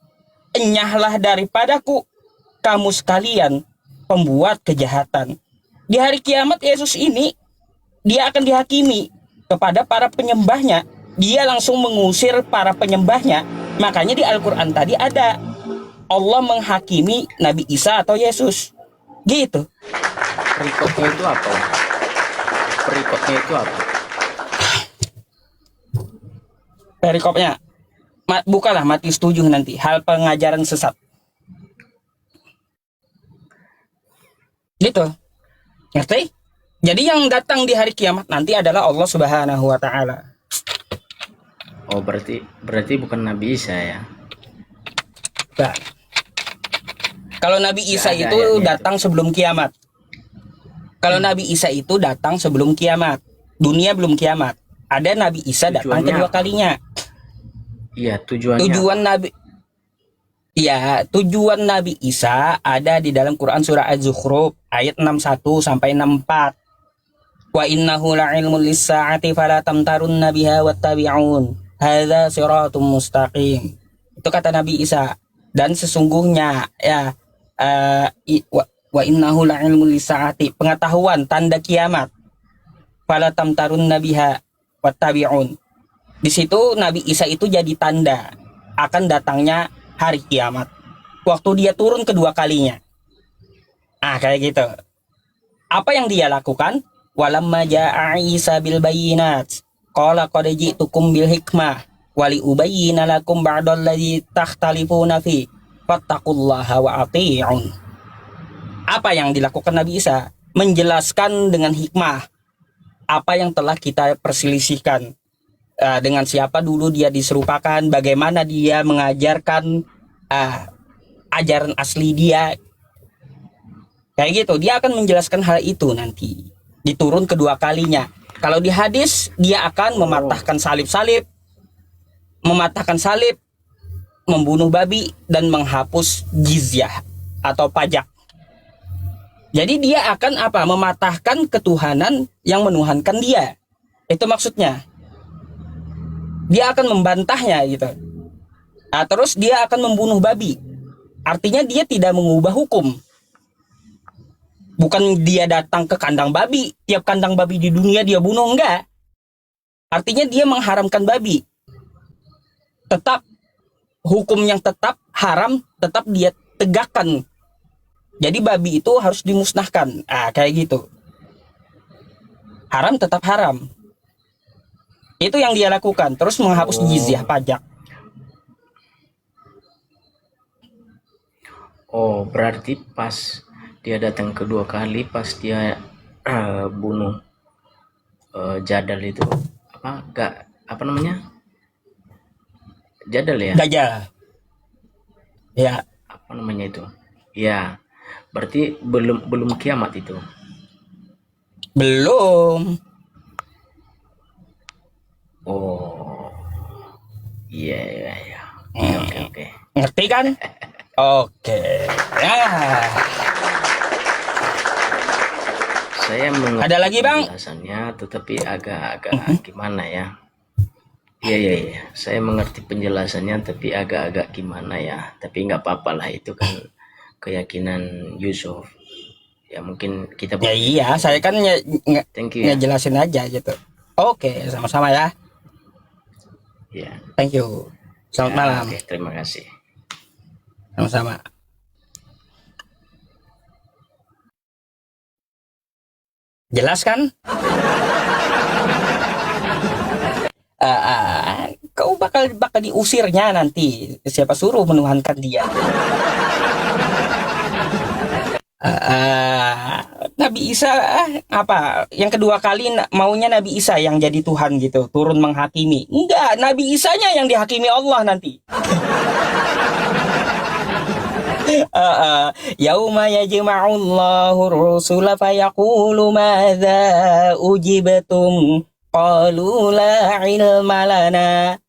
enyahlah daripadaku, kamu sekalian pembuat kejahatan. Di hari kiamat Yesus ini, dia akan dihakimi kepada para penyembahnya. Dia langsung mengusir para penyembahnya. Makanya di Al-Quran tadi ada Allah menghakimi Nabi Isa atau Yesus. Gitu. Perikopnya itu apa? Perikopnya, bukalah Matius 7 nanti. Hal pengajaran sesat. Gitu. Ngerti? Jadi yang datang di hari kiamat nanti adalah Allah Subhanahu wa Ta'ala. Oh, berarti bukan Nabi Isa ya? Nah, kalau Nabi Isa itu datang sebelum kiamat. Kalau Nabi Isa itu datang sebelum kiamat. Dunia belum kiamat. Ada Nabi Isa datang kedua kalinya. Iya, tujuan Nabi Isa ada di dalam Quran surah Az-Zukhruf ayat 61 sampai 64. Wa innahu la'ilmun lis-sa'ati fala tamtarunna biha wattabi'un. Hadza siratum mustaqim. Itu kata Nabi Isa. Dan sesungguhnya wa innahu la'ilmun lis-sa'ati, pengetahuan tanda kiamat. Fala tamtarunna biha wattabi'un. Di situ Nabi Isa itu jadi tanda akan datangnya hari kiamat. Waktu dia turun kedua kalinya. Kayak gitu. Apa yang dia lakukan? Walamma ja'a Isa bil bayyinat qala qad ji'tukum bil hikmah wali ubayyina lakum ba'dal ladzi takhtalifuna fi fattaqullaha wa ati'un. Apa yang dilakukan Nabi Isa? Menjelaskan dengan hikmah apa yang telah kita perselisihkan. Dengan siapa dulu dia diserupakan, bagaimana dia mengajarkan ajaran asli dia. Kayak gitu, dia akan menjelaskan hal itu nanti. Diturun kedua kalinya. Kalau di hadis, dia akan mematahkan salib-salib, membunuh babi, dan menghapus jizyah atau pajak. Jadi dia akan mematahkan ketuhanan yang menuhankan dia. Itu maksudnya. Dia akan membantahnya gitu. Terus dia akan membunuh babi. Artinya dia tidak mengubah hukum. Bukan dia datang ke kandang babi, tiap kandang babi di dunia dia bunuh, enggak. Artinya dia mengharamkan babi. Tetap hukum yang tetap haram tetap dia tegakkan. Jadi babi itu harus dimusnahkan. Kayak gitu. Haram tetap haram. Itu yang dia lakukan. Terus menghapus jizyah pajak. Berarti pas dia datang kedua kali, pas dia bunuh Jadal itu apa namanya? Jadal ya? Dajjal. Ya. Apa namanya itu? Ya. Berarti belum kiamat itu. Belum. Iya. Oke. Ngerti kan? Oke. Ya. Saya mengerti. Ada lagi, Bang? Penjelasannya, tetapi agak gimana ya? Iya. Saya mengerti penjelasannya, tapi agak gimana ya. Tapi nggak apa-apa lah, itu kan keyakinan Yusuf. Ya mungkin kita. Ya iya, saya kan Thank you ya. ngejelasin aja gitu. Oke, sama-sama ya. Ya. Thank you. Selamat malam. Oke, terima kasih. Sama-sama. Jelas kan? Kau bakal diusirnya nanti. Siapa suruh menuhankan dia? Nabi Isa yang kedua kali maunya Nabi Isa yang jadi Tuhan gitu, turun menghakimi. Enggak, Nabi Isanya yang dihakimi Allah nanti. Yauma yajma'ullahu rusula fayaqulu madza ujibtum qalu la ilma lana.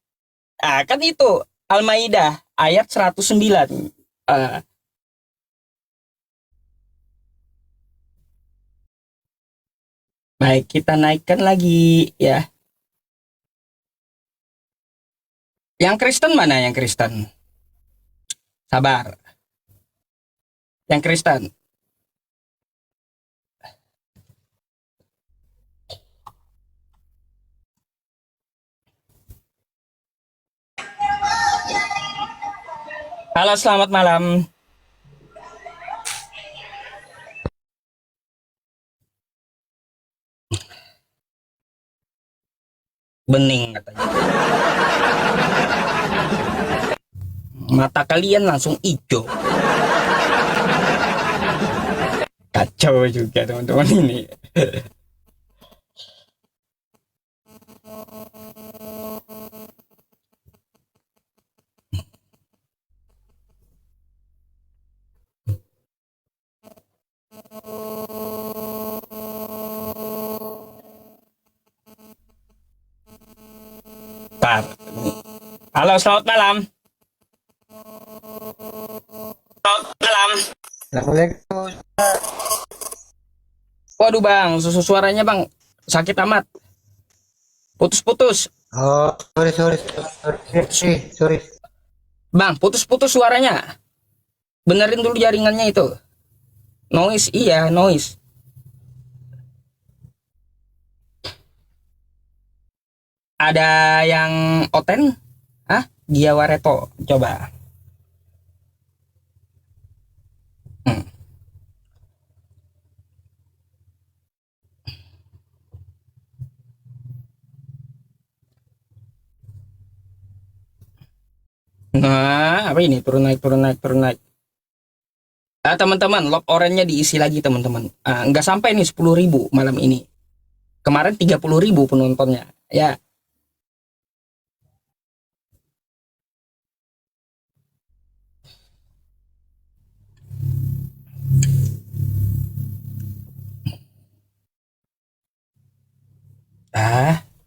Kan itu Al-Maidah ayat 109. Baik, kita naikkan lagi ya. Yang Kristen mana yang Kristen? Sabar. Yang Kristen. Halo, selamat malam. Bening katanya. Mata kalian langsung hijau. Kacau juga teman-teman ini. Halo, selamat malam. Selamat malam. Assalamualaikum. Waduh bang, suaranya bang sakit amat. Putus-putus. Oh, sorry. Bang, putus-putus suaranya. Benerin dulu jaringannya itu. Noise, iya noise. Ada yang Oten? Giawareto, coba. Nah, apa ini? Turun naik, turun naik, turun naik. Teman-teman, log orange-nya diisi lagi teman-teman. Nggak sampai nih 10.000 malam ini. Kemarin 30.000 penontonnya. Ya,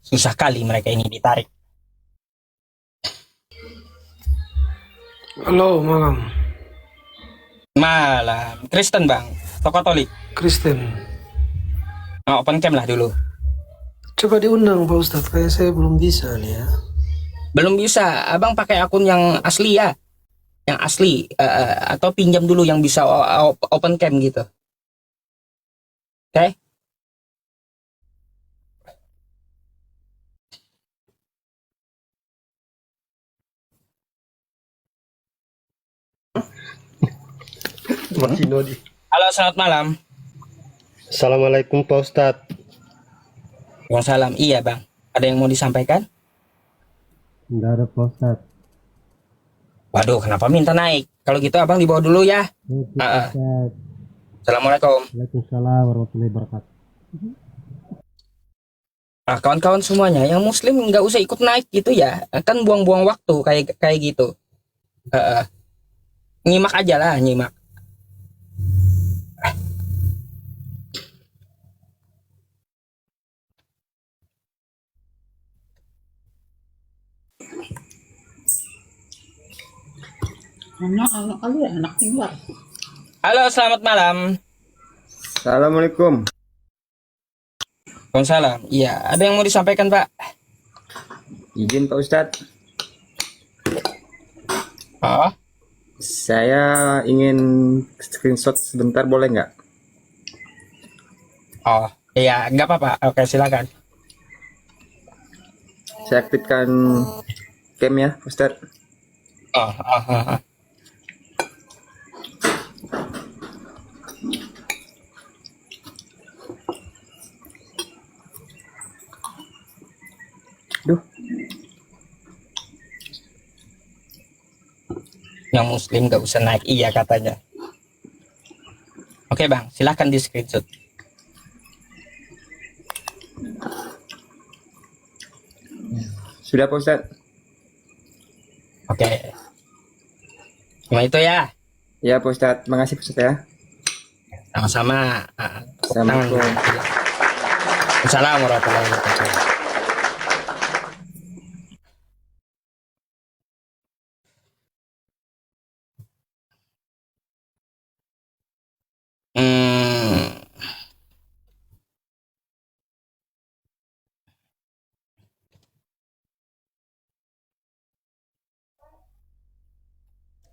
susah kali mereka ini ditarik. Halo, malam. Malam. Kristen bang, atau Katolik? Kristen. Open cam lah dulu. Coba diundang Pak Ustadz, kayak saya belum bisa nih ya. Belum bisa, abang pakai akun yang asli ya. Yang asli. Atau pinjam dulu yang bisa open cam gitu. Oke? Masih Nodi. Halo, selamat malam. Assalamualaikum Pak Ustadz. Waalaikumsalam. Iya bang, ada yang mau disampaikan? Enggak ada Pak Ustadz. Waduh, kenapa minta naik? Kalau gitu abang dibawa dulu ya. Assalamualaikum. Waalaikumsalam warahmatullahi wabarakatuh. Kawan-kawan semuanya, yang muslim nggak usah ikut naik gitu ya. Kan buang-buang waktu kayak gitu. Nyimak aja lah, nyimak. Anak kali ya, anak tinggal. Halo, selamat malam. Assalamualaikum. Waalaikumsalam. Iya, ada yang mau disampaikan, Pak? Izin Pak Ustadz, Oh, saya ingin screenshot sebentar boleh nggak? oh, iya, nggak apa-apa. Oke, silakan. Saya aktifkan cam ya Pak Ustadz. Oh. Duh, Yang muslim nggak usah naik, iya katanya. Oke, Bang, silakan di screenshot. sudah Pak Ustadz? Oke. Cuma itu ya. Ya Pak Ustadz, makasih Pak Ustadz ya. Sama-sama. Assalamualaikum. Assalamualaikum warahmatullahi wabarakatuh. Hmm.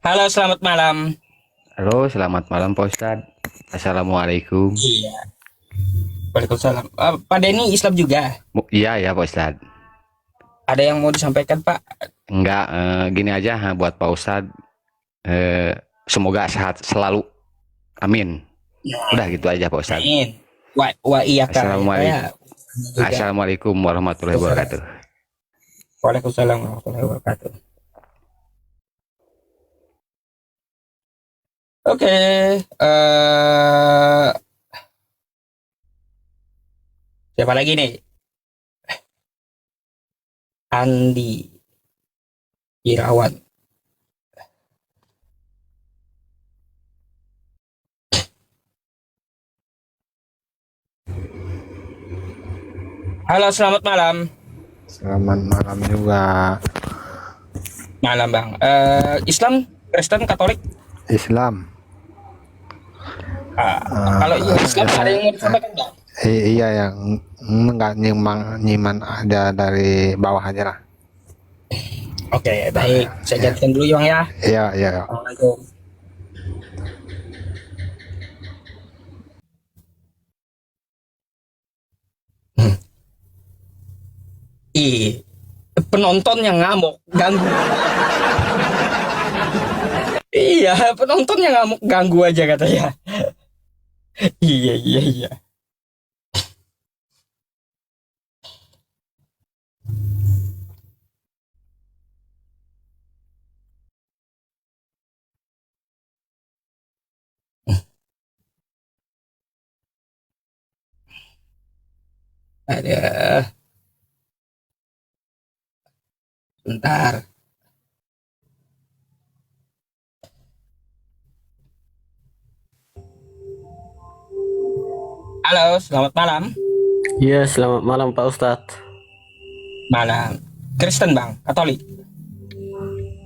Halo, selamat malam. Halo, selamat malam Pak Ustadz. Assalamualaikum. Iya. Waalaikumsalam. Pak Denny Islam juga. Iya ya Pak Ustadz. Ada yang mau disampaikan, Pak? Enggak, gini aja buat Pak Ustadz. Semoga sehat selalu. Amin. Udah gitu aja Pak Ustadz. Amin. Iya Kak. Assalamualaikum warahmatullahi wabarakatuh. Waalaikumsalam warahmatullahi wabarakatuh. Oke, siapa lagi nih? Andi Irawan. Halo, selamat malam. Selamat malam juga. Malam Bang. Islam, Kristen, Katolik? Islam. Kalau Islam ada yang mau disampaikan nggak? Iya, yang enggak nyiman ada dari bawah aja lah. Oke, baik. Saya gantikan dulu Bang ya. Iya. Assalamualaikum. Ih, penonton yang ngamuk ganggu. Iya, penonton yang ngamuk ganggu aja katanya. Iya. Ada. Bentar. Halo, selamat malam. Iya, selamat malam Pak Ustadz. Malam. Kristen bang, Katolik.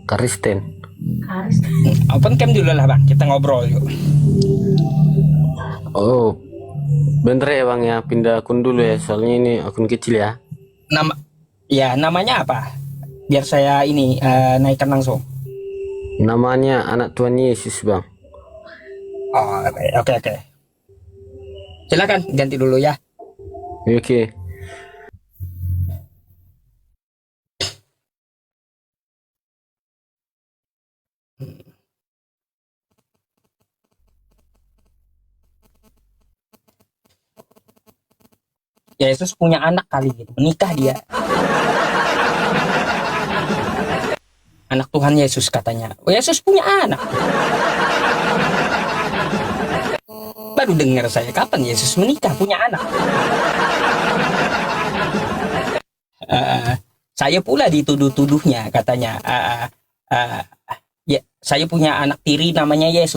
Kristen. Open cam dulu lah bang, kita ngobrol yuk. Oh, bener ya Bang ya, pindah akun dulu ya, soalnya ini akun kecil ya. Namanya apa? Biar saya ini naikkan langsung. Namanya Anak Tuhan Yesus Bang. Oh, oke. Silakan ganti dulu ya. Oke. Yesus punya anak kali gitu, menikah dia. Anak Tuhan Yesus katanya. Oh, Yesus punya anak. Baru dengar saya kapan Yesus menikah punya anak. Saya pula dituduh-tuduhnya katanya. Ya, saya punya anak tiri namanya Yesus.